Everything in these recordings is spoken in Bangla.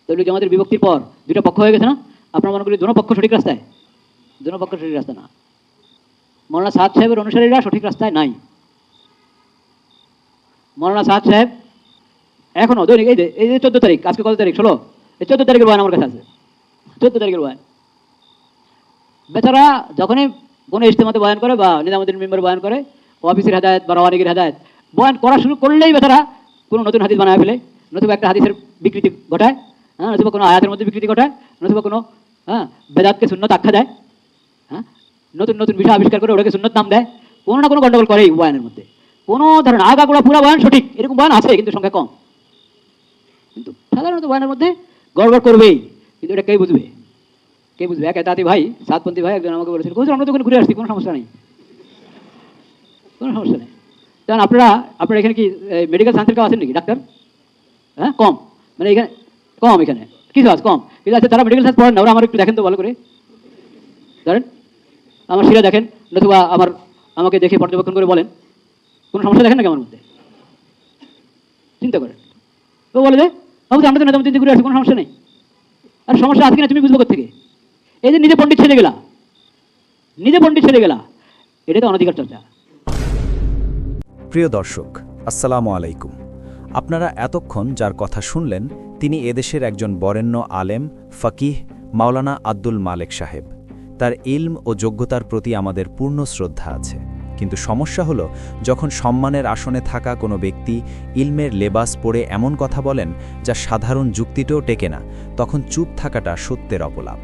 তবলিগ জামাতের বিভক্তির পর দুইটা পক্ষ হয়ে গেছে না? আপনারা মনে করি দোনো পক্ষ সঠিক রাস্তায়? দোনো পক্ষ সঠিক রাস্তা না। মৌলানা সাদ সাহেবের অনুসারীরা সঠিক রাস্তায় নাই। মৌলানা সাদ সাহেব এখনো দৈনিক এই যে 14 তারিখ, আজকে কত তারিখ? 16। এই 14 তারিখের বয়ান আমার কাছে আছে, 14 তারিখের বয়ান। বেচারা যখনই কোনো ইজতেমাতে বয়ান করে বা নিজামুদ্দিন মেম্বার বয়ান করে, অফিসের হেদায়ত বা রওয়ানিগির হেদায়ত বয়ান করা শুরু করলেই বেচারা কোনো নতুন হাদিস বানায় ফেলে, নতুবা একটা হাদিসের বিকৃতি ঘটায়, হ্যাঁ, নতুবা কোনো আয়াতের মধ্যে বিকৃতি ঘটায়, নতুবা কোনো বেদাতকে সুন্নত আখ্যা দেয়, হ্যাঁ, নতুন নতুন বিষয় আবিষ্কার করে ওটাকে সুন্নত নাম দেয়। কোনো না কোনো গন্ডগোল করে এই বয়ানের মধ্যে। কোনো ধরনের আগাগোড়া পুরো বয়ান সঠিক এরকম বয়ান আছে, কিন্তু সংখ্যা কম। কিন্তু সাধারণত বয়ানের মধ্যে গড়বড় করবেই, কিন্তু এটা কে বুঝবে? কে বুঝবে? এক এতাতি ভাই, সাতপন্থী ভাই একজন আমাকে বলেছিল, আমরা তো ওখানে ঘুরে আসছি, কোনো সমস্যা নেই, কোনো সমস্যা নেই। কারণ আপনারা এখানে কি মেডিকেল সায়েন্সের কেউ আছেন নাকি? ডাক্তার? হ্যাঁ, কম, মানে এখানে কম, এখানে কিছু আছে কম, কিন্তু আছে তারা মেডিকেল সায়েন্স পড়েন না। ওরা আমার একটু দেখেন তো ভালো করে, ধরেন আমার শিরা দেখেন, নতুবা আমাকে দেখে পর্যবেক্ষণ করে বলেন, কোনো সমস্যা দেখেন নাকি আমার মধ্যে? চিন্তা করেন। তো বলে যে আমরা তো নেতামন্ত্রী ঘুরে আসছি, কোনো সমস্যা নেই। আর সমস্যা আছে কিনা তুমি বুঝবো থেকে? এই যে নিজে পণ্ডিত ছেড়ে গেলা, এটা তো অনধিকার চর্চা। প্রিয় দর্শক, আসসালামু আলাইকুম। আপনারা এতক্ষণ যার কথা শুনলেন তিনি এদেশের একজন বরেণ্য আলেম, ফকিহ, মাওলানা আব্দুল মালেক সাহেব। তার ইলম ও যোগ্যতার প্রতি আমাদের পূর্ণ শ্রদ্ধা আছে। কিন্তু সমস্যা হলো, যখন সম্মানের আসনে থাকা কোনো ব্যক্তি ইলমের লেবাস পরে এমন কথা বলেন যা সাধারণ যুক্তিতেও টেকে না, তখন চুপ থাকাটা সত্যের অপলাপ।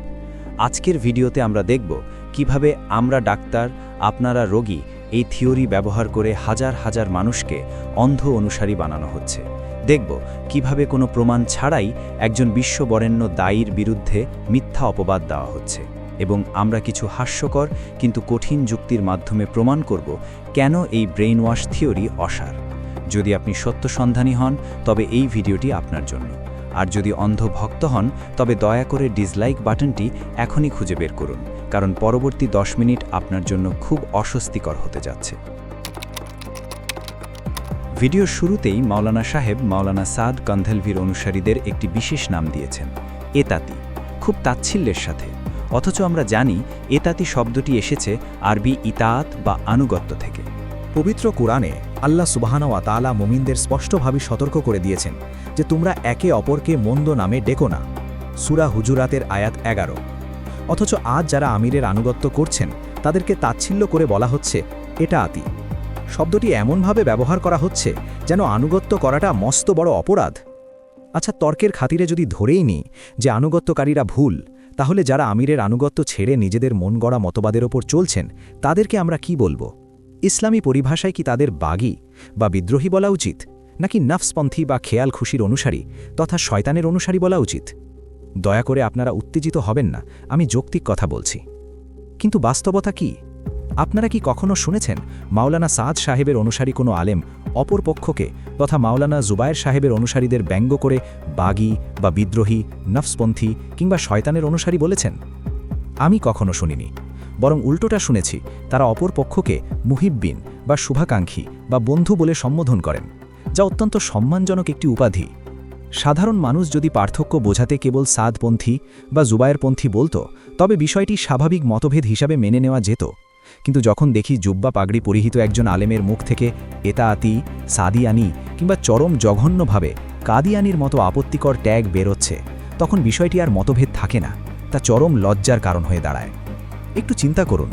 আজকের ভিডিওতে আমরা দেখব কিভাবে আমরা ডাক্তার, আপনারা রোগী, এই থিওরি ব্যবহার করে হাজার হাজার মানুষকে অন্ধ অনুসারী বানানো হচ্ছে। দেখব কিভাবে কোনো প্রমাণ ছাড়াই একজন বিশ্ববরেণ্য দায়ীর বিরুদ্ধে মিথ্যা অপবাদ দেওয়া হচ্ছে, এবং আমরা কিছু হাস্যকর কিন্তু কঠিন যুক্তির মাধ্যমে প্রমাণ করব কেন এই ব্রেইন ওয়াশ থিওরি অসার। যদি আপনি সত্যসন্ধানী হন তবে এই ভিডিওটি আপনার জন্য, আর যদি অন্ধ ভক্ত হন তবে দয়া করে ডিসলাইক বাটনটি এখনই খুঁজে বের করুন, কারণ পরবর্তী 10 মিনিট আপনার জন্য খুব অস্বস্তিকর হতে যাচ্ছে। ভিডিওর শুরুতেই মাওলানা সাহেব মাওলানা সাদ কান্ধেলভির অনুসারীদের একটি বিশেষ নাম দিয়েছেন, এতাতি, খুব তাচ্ছিল্যের সাথে। অথচ আমরা জানি এতাতি শব্দটি এসেছে আরবি ইতাআত বা আনুগত্য থেকে। পবিত্র কুরআনে আল্লাহ সুবহানাহু ওয়া তাআলা মুমিনদের স্পষ্টভাবে সতর্ক করে দিয়েছেন যে তোমরা একে অপরকে মন্দ নামে ডেকো না। সূরা হুজুরাতের আয়াত 11। অথচ আজ যারা আমিরের আনুগত্য করছেন তাদেরকে তাচ্ছিল্য করে বলা হচ্ছে এটা আতি। শব্দটি এমনভাবে ব্যবহার করা হচ্ছে যেন আনুগত্য করাটা মস্ত বড় অপরাধ। আচ্ছা, তর্কের খাতিরে যদি ধরেই নিই যে আনুগত্যকারীরা ভুল, তাহলে যারা আমিরের আনুগত্য ছেড়ে নিজেদের মন গড়া মতবাদের ওপর চলছেন তাদেরকে আমরা কি বলবো? ইসলামী পরিভাষায় কি তাদের বাগী বা বিদ্রোহী বলা উচিত, নাকি নফসপন্থী বা খেয়াল খুশির অনুসারী তথা শয়তানের অনুসারী বলা উচিত? দয়া করে আপনারা উত্তেজিত হবেন না, আমি যৌক্তিক কথা বলছি। কিন্তু বাস্তবতা কি? আপনারা কি কখনো শুনেছেন মাওলানা সাদ সাহেবের অনুসারী কোনো আলেম অপর পক্ষকে তথা মাওলানা জুবায়ের সাহেবের অনুসারীদের ব্যঙ্গ করে বাগী বা বিদ্রোহী, নফসপন্থী কিংবা শয়তানের অনুসারী বলেছেন? আমি কখনো শুনিনি, বরং উল্টোটা শুনেছি তারা অপর পক্ষকে মুহিব্বিন বা শুভাকাঙ্ক্ষী বা বন্ধু বলে সম্বোধন করেন, যা অত্যন্ত সম্মানজনক একটি উপাধি। সাধারণ মানুষ যদি পার্থক্য বোঝাতে কেবল সাদপন্থী বা জুবায়েরপন্থী বলতো, তবে বিষয়টি স্বাভাবিক মতভেদ হিসাবে মেনে নেওয়া যেত। কিন্তু যখন দেখি জুব্বা পাগড়ি পরিহিত একজন আলেমের মুখ থেকে এতাআতি, সাদিয়ানি কিংবা চরম জঘন্যভাবে কাদিয়ানির মতো আপত্তিকর ট্যাগ বেরোচ্ছে, তখন বিষয়টি আর মতভেদ থাকে না, তা চরম লজ্জার কারণ হয়ে দাঁড়ায়। একটু চিন্তা করুন,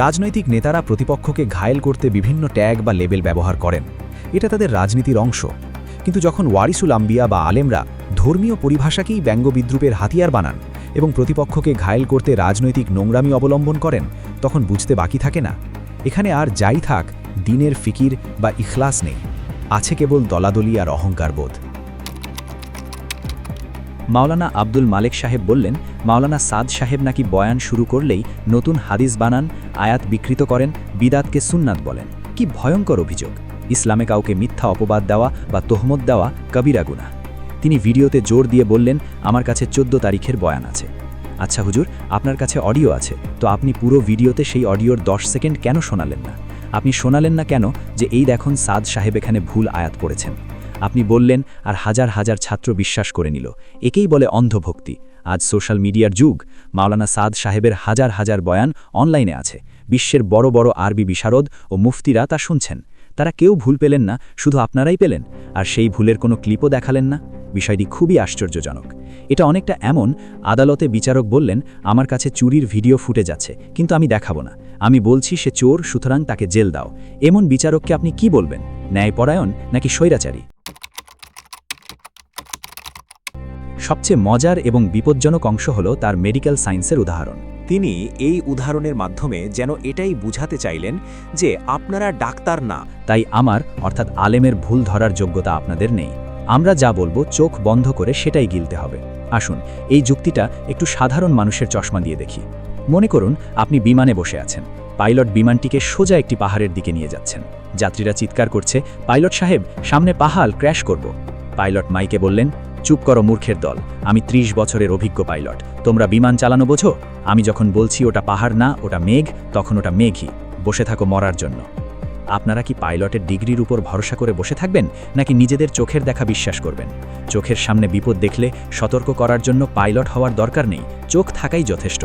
রাজনৈতিক নেতারা প্রতিপক্ষকে ঘায়েল করতে বিভিন্ন ট্যাগ বা লেবেল ব্যবহার করেন, এটা তাদের রাজনীতির অংশ। কিন্তু যখন ওয়ারিসুল আম্বিয়া বা আলেমরা ধর্মীয় পরিভাষাকেই ব্যঙ্গবিদ্রুপের হাতিয়ার বানান এবং প্রতিপক্ষকে ঘায়েল করতে রাজনৈতিক নোংরামি অবলম্বন করেন, তখন বুঝতে বাকি থাকে না, এখানে আর যাই থাক দ্বীনের ফিকির বা ইখলাস নেই, আছে কেবল দলাদলি আর অহংকারবোধ। মাওলানা আব্দুল মালেক সাহেব বললেন, মাওলানা সাদ সাহেব নাকি বয়ান শুরু করলেই নতুন হাদিস বানান, আয়াত বিকৃত করেন, বিদাতকে সুন্নাত বলেন। কি ভয়ঙ্কর অভিযোগ! ইসলামে কাউকে মিথ্যা অপবাদ দেওয়া বা তোহমত দেওয়া কবিরা গুনাহ। তিনি ভিডিওতে জোর দিয়ে বললেন, আমার কাছে 14 তারিখের বয়ান আছে। আচ্ছা হুজুর, আপনার কাছে অডিও আছে, তো আপনি পুরো ভিডিওতে সেই অডিওর 10 সেকেন্ড কেন শোনালেন না? আপনি শোনালেন না কেন যে এই দেখুন সাদ সাহেব এখানে ভুল আয়াত পড়েছেন? আপনি বললেন আর হাজার হাজার ছাত্র বিশ্বাস করে নিল। একেই বলে অন্ধভক্তি। আজ সোশ্যাল মিডিয়ার যুগ। মাওলানা সাদ সাহেবের হাজার হাজার বয়ান অনলাইনে আছে। বিশ্বের বড় বড় আরবি বিশারদ ও মুফতিরা তা শুনছেন। তারা কেউ ভুল পেলেন না, শুধু আপনারাই পেলেন, আর সেই ভুলের কোনো ক্লিপও দেখালেন না। বিষয়টি খুবই আশ্চর্যজনক। এটা অনেকটা এমন, আদালতে বিচারক বললেন, আমার কাছে চুরির ভিডিও ফুটে যাচ্ছে, কিন্তু আমি দেখাবো না। আমি বলছি সে চোর, সুতরাং তাকে জেল দাও। এমন বিচারককে আপনি কি বলবেন? ন্যায়পরায়ণ নাকি স্বৈরাচারী? সবচেয়ে মজার এবং বিপজ্জনক অংশ হল তার মেডিকেল সায়েন্সের উদাহরণ। তিনি এই উদাহরণের মাধ্যমে যেন এটাই বুঝাতে চাইলেন যে আপনারা ডাক্তার না। তাই আমার অর্থাৎ আলেমের ভুল ধরার যোগ্যতা আপনাদের নেই। আমরা যা বলবো চোখ বন্ধ করে সেটাই গিলতে হবে। আসুন এই যুক্তিটা একটু সাধারণ মানুষের চশমা দিয়ে দেখি। মনে করুন আপনি বিমানে বসে আছেন। পাইলট বিমানটিকে সোজা একটি পাহাড়ের দিকে নিয়ে যাচ্ছেন। যাত্রীরা চিৎকার করছে, পাইলট সাহেব, সামনে পাহাড়, ক্র্যাশ করব। পাইলট মাইকে বললেন, চুপ করো মূর্খের দল, আমি ৩০ বছরের অভিজ্ঞ পাইলট, তোমরা বিমান চালানো বোঝো? আমি যখন বলছি ওটা পাহাড় না, ওটা মেঘ, তখন ওটা মেঘই। বসে থাকো মরার জন্য। আপনারা কি পাইলটের ডিগ্রির উপর ভরসা করে বসে থাকবেন, নাকি নিজেদের চোখের দেখা বিশ্বাস করবেন? চোখের সামনে বিপদ দেখলে সতর্ক করার জন্য পাইলট হওয়ার দরকার নেই, চোখ থাকাই যথেষ্ট।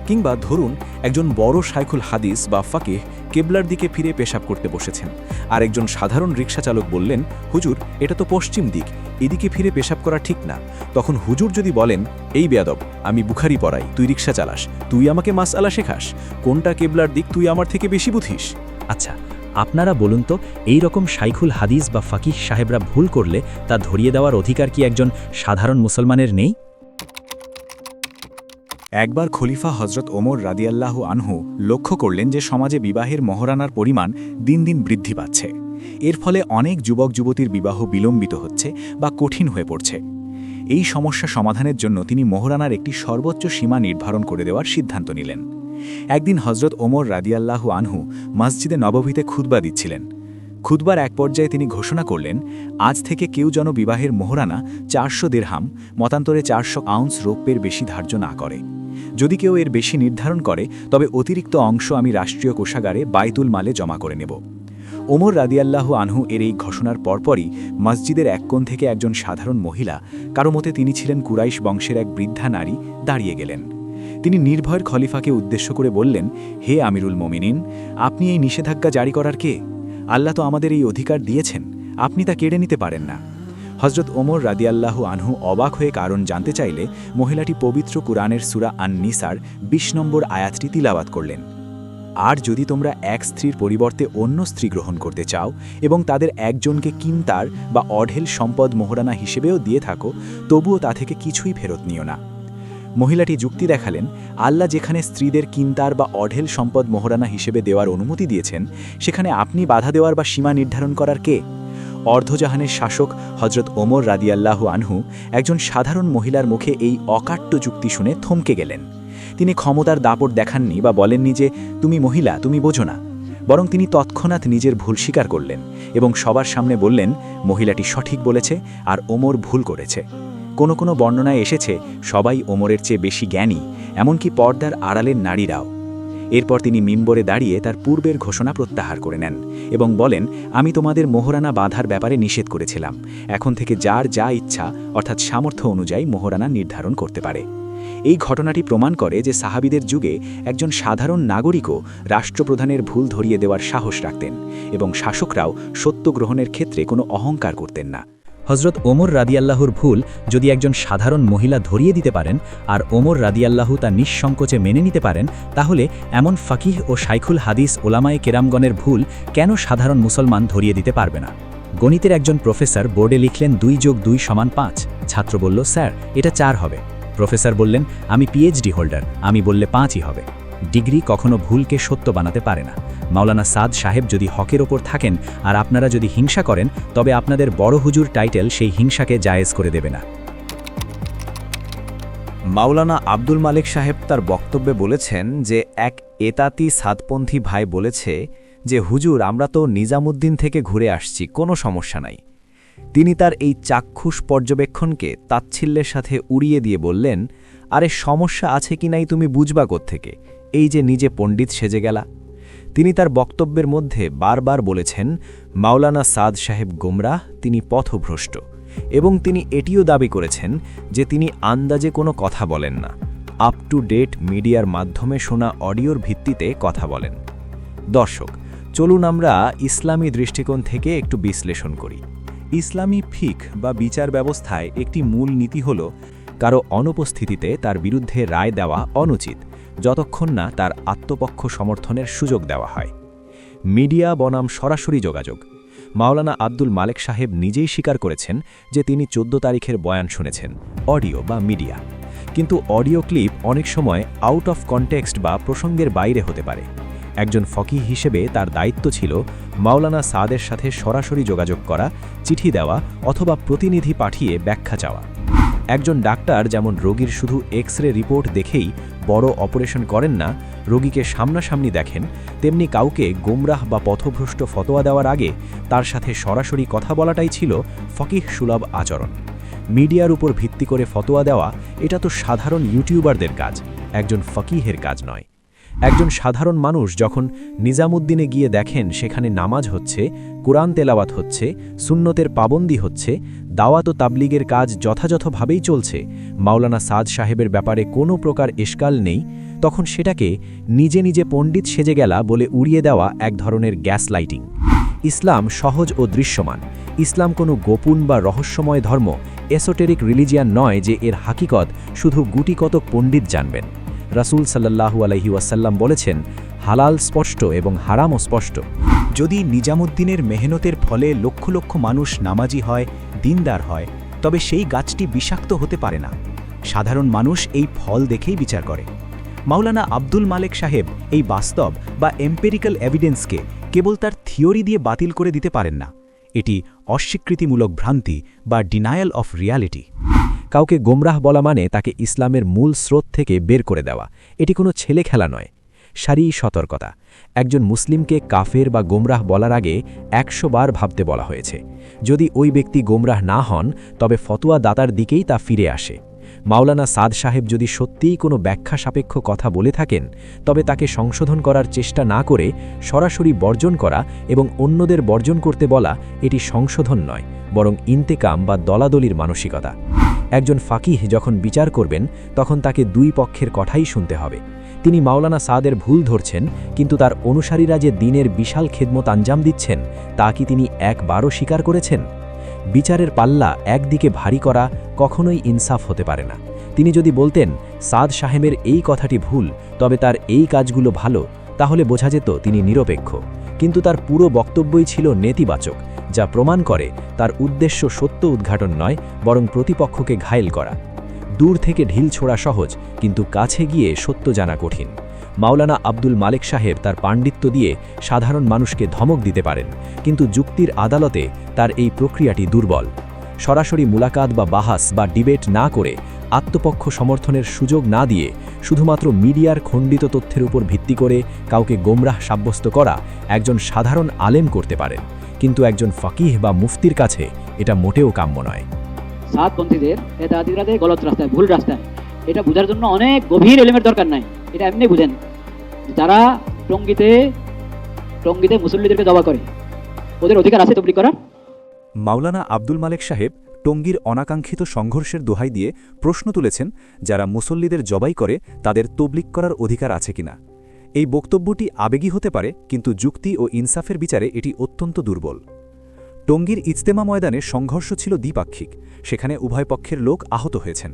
কিংবা ধরুন একজন বড় শাইখুল হাদিস বা ফাকিহ কেবলার দিকে ফিরে পেশাব করতে বসেছেন, আর একজন সাধারণ রিকশা চালক বললেন, হুজুর এটা তো পশ্চিম দিক, এদিকে ফিরে পেশাব করা ঠিক না। তখন হুজুর যদি বলেন, এই বেয়াদব, আমি বুখারি পড়াই, তুই রিকশা চালাস, তুই আমাকে মাসআলা শেখাস, কোনটা কেবলার দিক তুই আমার থেকে বেশি বুঝিস? আচ্ছা, আপনারা বলুন তো, এই রকম শাইখুল হাদিস বা ফাকিহ সাহেবরা ভুল করলে তা ধরিয়ে দেওয়ার অধিকার কি একজন সাধারণ মুসলমানের নেই? একবার খলিফা হজরত ওমর রাদিয়াল্লাহু আনহু লক্ষ্য করলেন যে সমাজে বিবাহের মহরানার পরিমাণ দিন দিন বৃদ্ধি পাচ্ছে। এর ফলে অনেক যুবক যুবতীর বিবাহ বিলম্বিত হচ্ছে বা কঠিন হয়ে পড়ছে। এই সমস্যা সমাধানের জন্য তিনি মহরানার একটি সর্বোচ্চ সীমা নির্ধারণ করে দেওয়ার সিদ্ধান্ত নিলেন। একদিন হজরত ওমর রাদিয়াল্লাহু আনহু মসজিদে নববীতে খুতবা দিচ্ছিলেন। খুতবার এক পর্যায়ে তিনি ঘোষণা করলেন, আজ থেকে কেউ যেন বিবাহের মহরানা 400 দিরহাম, মতান্তরে 400 আউন্স রৌপ্যের বেশি ধার্য না করে। যদি কেউ এর বেশি নির্ধারণ করে, তবে অতিরিক্ত অংশ আমি রাষ্ট্রীয় কোষাগারে বাইতুল মালে জমা করে নেব। ওমর রাদিয়াল্লাহু আনহু এর এই ঘোষণার পরপরই মসজিদের এক কোণ থেকে একজন সাধারণ মহিলা, কারো মতে তিনি ছিলেন কুরাইশ বংশের এক বৃদ্ধা নারী, দাঁড়িয়ে গেলেন। তিনি নির্ভয়ের খলিফাকে উদ্দেশ্য করে বললেন, হে আমিরুল মোমিনিন, আপনি এই নিষেধাজ্ঞা জারি করার কে? আল্লাহ তো আমাদের এই অধিকার দিয়েছেন, আপনি তা কেড়ে নিতে পারেন না। হজরত ওমর রাদিয়াল্লাহু আনহু অবাক হয়ে কারণ জানতে চাইলে মহিলাটি পবিত্র কুরআনের সূরা আন-নিসার ২০ নম্বর আয়াতটি তিলাওয়াত করলেন। আর যদি তোমরা এক স্ত্রীর পরিবর্তে অন্য স্ত্রী গ্রহণ করতে চাও এবং তাদের একজনকে কিন্তার বা অঢেল সম্পদ মোহরানা হিসেবেও দিয়ে থাকো, তবুও তা থেকে কিছুই ফেরত নিও না। মহিলাটি যুক্তি দেখালেন, আল্লাহ যেখানে স্ত্রীদের কিন্তার বা অঢেল সম্পদ মোহরানা হিসেবে দেওয়ার অনুমতি দিয়েছেন, সেখানে আপনি বাধা দেওয়ার বা সীমা নির্ধারণ করার কে? অর্ধজাহানের শাসক হজরত ওমর রাদিয়াল্লাহু আনহু একজন সাধারণ মহিলার মুখে এই অকাট্য যুক্তি শুনে থমকে গেলেন। তিনি ক্ষমতার দাপট দেখাননি বা বলেননি যে তুমি মহিলা, তুমি বোঝো না। বরং তিনি তৎক্ষণাৎ নিজের ভুল স্বীকার করলেন এবং সবার সামনে বললেন, মহিলাটি সঠিক বলেছে আর ওমর ভুল করেছে। কোনো কোনো বর্ণনায় এসেছে সবাই ওমরের চেয়ে বেশি জ্ঞানী, এমনকি পর্দার আড়ালের নারীরাও। এরপর তিনি মিম্বরে দাঁড়িয়ে তার পূর্বের ঘোষণা প্রত্যাহার করে নেন এবং বলেন, আমি তোমাদের মোহরানা বাঁধার ব্যাপারে নিষেধ করেছিলাম, এখন থেকে যার যা ইচ্ছা অর্থাৎ সামর্থ্য অনুযায়ী মোহরানা নির্ধারণ করতে পারে। এই ঘটনাটি প্রমাণ করে যে সাহাবীদের যুগে একজন সাধারণ নাগরিকও রাষ্ট্রপ্রধানের ভুল ধরিয়ে দেওয়ার সাহস রাখতেন এবং শাসকরাও সত্য গ্রহণের ক্ষেত্রে কোনো অহংকার করতেন না। হজরত ওমর রাদিয়াল্লাহুর ভুল যদি একজন সাধারণ মহিলা ধরিয়ে দিতে পারেন আর ওমর রাদিয়াল্লাহু তা নিঃসংকোচে মেনে নিতে পারেন, তাহলে এমন ফাকিহ ও শাইখুল হাদিস ওলামায়ে কেরামগণের ভুল কেন সাধারণ মুসলমান ধরিয়ে দিতে পারবে না? গণিতের একজন প্রফেসর বোর্ডে লিখলেন 2 + 2 = 5। ছাত্র বলল, স্যার এটা 4 হবে। প্রফেসর বললেন, আমি পিএইচডি হোল্ডার, আমি বললে 5ই হবে। ডিগ্রি কখনো ভুলকে সত্য বানাতে পারে না। মাওলানা সাদ সাহেব যদি হকের ওপর থাকেন আর আপনারা যদি হিংসা করেন, তবে আপনাদের বড় হুজুর টাইটেল সেই হিংসাকে জায়েজ করে দেবে না। মাওলানা আব্দুল মালিক সাহেব তার বক্তব্যে বলেছেন যে এক এতাতি সাদপন্থী ভাই বলেছে যে হুজুর, আমরা তো নিজামুদ্দিন থেকে ঘুরে আসছি, কোনো সমস্যা নাই। তিনি তার এই চাক্ষুষ পর্যবেক্ষণকে তাচ্ছিল্যের সাথে উড়িয়ে দিয়ে বললেন, আরে সমস্যা আছে কি নাই তুমি বুঝবা কোত্থেকে, এই যে নিজে পণ্ডিত সেজে গেলা। তিনি তার বক্তব্যের মধ্যে বারবার বলেছেন মাওলানা সাদ সাহেব গোমরাহ, তিনি পথভ্রষ্ট, এবং তিনি এটিও দাবি করেছেন যে তিনি আন্দাজে কোনো কথা বলেন না, আপ টু ডেট মিডিয়ার মাধ্যমে শোনা অডিওর ভিত্তিতে কথা বলেন। দর্শক, চলুন আমরা ইসলামী দৃষ্টিকোণ থেকে একটু বিশ্লেষণ করি। ইসলামী ফিক বা বিচার ব্যবস্থায় একটি মূল নীতি হল কারো অনুপস্থিতিতে তার বিরুদ্ধে রায় দেওয়া অনুচিত, যতক্ষণ না তার আত্মপক্ষ সমর্থনের সুযোগ দেওয়া হয়। মিডিয়া বনাম সরাসরি যোগাযোগ। মাওলানা আব্দুল মালেক সাহেব নিজেই স্বীকার করেছেন যে তিনি 14 তারিখের বয়ান শুনেছেন, অডিও বা মিডিয়া। কিন্তু অডিও ক্লিপ অনেক সময় আউট অফ কনটেক্সট বা প্রসঙ্গের বাইরে হতে পারে। একজন ফকিহ হিসেবে তার দায়িত্ব ছিল মাওলানা সাদের সাথে সরাসরি যোগাযোগ করা, চিঠি দেওয়া অথবা প্রতিনিধি পাঠিয়ে ব্যাখ্যা চাওয়া। একজন ডাক্তার যেমন রোগীর শুধু এক্স-রে রিপোর্ট দেখেই বড় অপারেশন করেন না, রোগীকে সামনাসামনি দেখেন, তেমনি কাউকে গোমরাহ বা পথভ্রষ্ট ফতোয়া দেওয়ার আগে তার সাথে সরাসরি কথা বলাটাই ছিল ফকিহ সুলভ আচরণ। মিডিয়ার উপর ভিত্তি করে ফতোয়া দেওয়া এটা তো সাধারণ ইউটিউবারদের কাজ, একজন ফকিহের কাজ নয়। একজন সাধারণ মানুষ যখন নিজামুদ্দিনে গিয়ে দেখেন সেখানে নামাজ হচ্ছে, কোরআন তেলাওয়াত হচ্ছে, সুন্নতের পাবন্দি হচ্ছে, দাওয়াত ও তাবলিগের কাজ যথাযথভাবেই চলছে, মাওলানা সাদ সাহেবের ব্যাপারে কোনো প্রকার এশকাল নেই, তখন সেটাকে নিজে নিজে পণ্ডিত সেজে গেলা বলে উড়িয়ে দেওয়া এক ধরনের গ্যাস লাইটিং। ইসলাম সহজ ও দৃশ্যমান। ইসলাম কোনো গোপন বা রহস্যময় ধর্ম, এসোটেরিক রিলিজিয়ান নয় যে এর হাকিকত শুধু গুটিকতক পণ্ডিত জানবেন। রাসূল সাল্লাল্লাহু আলাইহি ওয়াসাল্লাম বলেছেন, হালাল স্পষ্ট এবং হারামও স্পষ্ট। যদি নিজামুদ্দিনের মেহনতের ফলে লক্ষ লক্ষ মানুষ নামাজি হয়, দিনদার হয়, তবে সেই গাছটি বিষাক্ত হতে পারে না। সাধারণ মানুষ এই ফল দেখেই বিচার করে। মাওলানা আব্দুল মালেক সাহেব এই বাস্তব বা এম্পেরিক্যাল এভিডেন্সকে কেবল তার থিওরি দিয়ে বাতিল করে দিতে পারেন না। এটি অস্বীকৃতিমূলক ভ্রান্তি বা ডিনায়াল অফ রিয়ালিটি। কাউকে গোমরাহ বলা মানে তাকে ইসলামের মূল স্রোত থেকে বের করে দেওয়া। এটি কোনো ছেলে খেলা নয়, সারি সতর্কতা। একজন মুসলিমকে কাফের বা গোমরাহ বলার আগে 100 বার ভাবতে বলা হয়েছে। যদি ওই ব্যক্তি গোমরাহ না হন, তবে ফতোয়া দাতার দিকেই তা ফিরে আসে। মাওলানা সাদ সাহেব যদি সত্যিই কোনো ব্যাখ্যা সাপেক্ষ কথা বলে থাকেন, তবে তাকে সংশোধন করার চেষ্টা না করে সরাসরি বর্জন করা এবং অন্যদের বর্জন করতে বলা এটি সংশোধন নয়, বরং ইন্তেকাম বা দলাদলির মানসিকতা। একজন ফাকিহ যখন বিচার করবেন, তখন তাকে দুই পক্ষের কথাই শুনতে হবে। তিনি মাওলানা সাদের ভুল ধরছেন, কিন্তু তার অনুসারীরা যে দ্বীনের বিশাল খেদমত আঞ্জাম দিচ্ছেন, তা কি তিনি একবারও স্বীকার করেছেন? বিচারের পাল্লা একদিকে ভারী করা কখনোই ইনসাফ হতে পারে না। তিনি যদি বলতেন সাদ সাহেবের এই কথাটি ভুল, তবে তার এই কাজগুলো ভালো, তাহলে বোঝা যেত তিনি নিরপেক্ষ। কিন্তু তার পুরো বক্তব্যই ছিল নেতিবাচক, যা প্রমাণ করে তার উদ্দেশ্য সত্য উদ্ঘাটন নয়, বরং প্রতিপক্ষকে ঘায়েল করা। দূর থেকে ঢিল ছোড়া সহজ, কিন্তু কাছে গিয়ে সত্য জানা কঠিন। মাওলানা আব্দুল মালেক সাহেব তার পাণ্ডিত্য দিয়ে সাধারণ মানুষকে ধমক দিতে পারেন, কিন্তু যুক্তির আদালতে তার এই প্রক্রিয়াটি দুর্বল। সরাসরি মুলাকাত বা বাহাস বা ডিবেট না করে, আত্মপক্ষ সমর্থনের সুযোগ না দিয়ে, শুধুমাত্র মিডিয়ার খণ্ডিত তথ্যের উপর ভিত্তি করে কাউকে গোমরাহ সাব্যস্ত করা একজন সাধারণ আলেম করতে পারেন, কিন্তু একজন ফাকিহ বা মুফতির কাছে এটা মোটেও কাম্য নয়। সাতপন্থীদের হেদায়েতদের গলত রাস্তায়, ভুল রাস্তায়, এটা বোঝার জন্য অনেক গভীর এলিমের দরকার নাই। এটা এমনি বুঝেন, যারা টঙ্গিতে মুসল্লিদেরকে জবা করে, ওদের অধিকার আছে তবলিগ করার। মাওলানা আব্দুল মালেক সাহেব টঙ্গীর অনাকাঙ্ক্ষিত সংঘর্ষের দোহাই দিয়ে প্রশ্ন তুলেছেন, যারা মুসল্লিদের জবাই করে তাদের তবলিগ করার অধিকার আছে কিনা। এই বক্তব্যটি আবেগী হতে পারে, কিন্তু যুক্তি ও ইনসাফের বিচারে এটি অত্যন্ত দুর্বল। টঙ্গীর ইজতেমা ময়দানে সংঘর্ষ ছিল দ্বিপাক্ষিক, সেখানে উভয় পক্ষের লোক আহত হয়েছেন,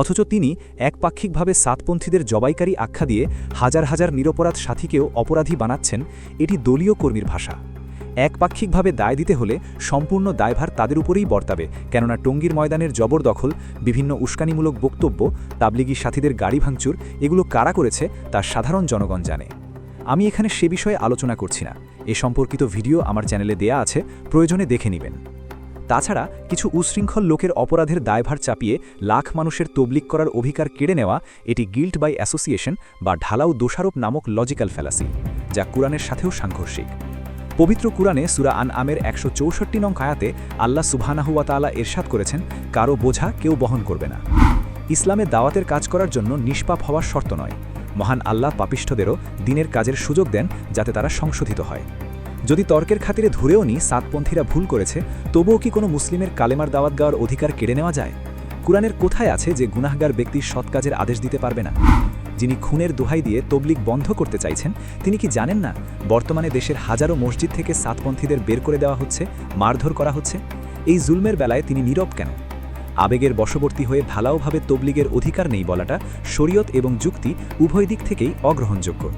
অথচ তিনি একপাক্ষিকভাবে সাতপন্থীদের জবাইকারী আখ্যা দিয়ে হাজার হাজার নিরপরাধ সাথীকেও অপরাধী বানাচ্ছেন। এটি দলীয় কর্মীর ভাষা। একপাক্ষিকভাবে দায় দিতে হলে সম্পূর্ণ দায়ভার তাদের উপরেই বর্তাবে, কেননা টঙ্গীর ময়দানের জবরদখল, বিভিন্ন উস্কানিমূলক বক্তব্য, তাবলিগি সাথীদের গাড়ি ভাঙচুর, এগুলো কারা করেছে তা সাধারণ জনগণ জানে। আমি এখানে সে বিষয়ে আলোচনা করছি না। এ সম্পর্কিত ভিডিও আমার চ্যানেলে দেয়া আছে, প্রয়োজনে দেখে নেবেন। তাছাড়া কিছু উশৃঙ্খল লোকের অপরাধের দায়ভার চাপিয়ে লাখ মানুষের তবলিগ করার অধিকার কেড়ে নেওয়া, এটি গিল্ট বাই অ্যাসোসিয়েশন বা ঢালাও দোষারোপ নামক লজিক্যাল ফ্যালাসি, যা কুরআনের সাথেও সাংঘর্ষিক। পবিত্র কুরআনে সূরা আনআমের 164 নং আয়াতে আল্লাহ সুবহানাহু ওয়া তাআলা ইরশাদ করেছেন, কারো বোঝা কেউ বহন করবে না। ইসলামে দাওয়াতের কাজ করার জন্য নিষ্পাপ হওয়ার শর্ত নয়, মহান আল্লাহ পাপিষ্ঠদেরও দিনের কাজের সুযোগ দেন যাতে তারা সংশোধিত হয়। যদি তর্কের খাতিরে ধরেও নি সাতপন্থীরা ভুল করেছে, তবুও কি কোনো মুসলিমের কালেমার দাওয়াত দেওয়ার অধিকার কেড়ে নেওয়া যায়? কুরআনের কোথায় আছে যে গুনাহগার ব্যক্তি সৎ কাজের আদেশ দিতে পারবে না? যিনি খুনের দোহাই দিয়ে তবলিগ বন্ধ করতে চাইছেন, তিনি কি জানেন না বর্তমানে দেশের হাজারো মসজিদ থেকে সাতপন্থীদের বের করে দেওয়া হচ্ছে, মারধর করা হচ্ছে? এই জুলমের বেলায় তিনি নীরব কেন? আবেগের বশবর্তী হয়ে ঢালাওভাবে তবলিগের অধিকার নেই বলাটা শরীয়ত এবং যুক্তি উভয় দিক থেকেই অগ্রহণযোগ্য।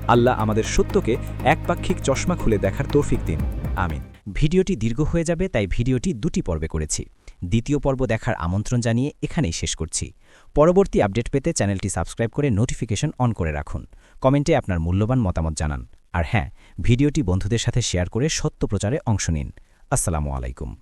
আল্লাহ আমাদের সত্যকে একপাক্ষিক চশমা খুলে দেখার তৌফিক দিন। আমিন। ভিডিওটি দীর্ঘ হয়ে যাবে, তাই ভিডিওটি দুটি পর্বে করেছি। দ্বিতীয় পর্ব দেখার আমন্ত্রণ জানিয়ে এখানেই শেষ করছি। পরবর্তী আপডেট পেতে চ্যানেলটি সাবস্ক্রাইব করে নোটিফিকেশন অন করে রাখুন। কমেন্টে আপনার মূল্যবান মতামত জানান। আর হ্যাঁ, ভিডিওটি বন্ধুদের সাথে শেয়ার করে সত্য প্রচারে অংশ নিন। আসসালামু আলাইকুম।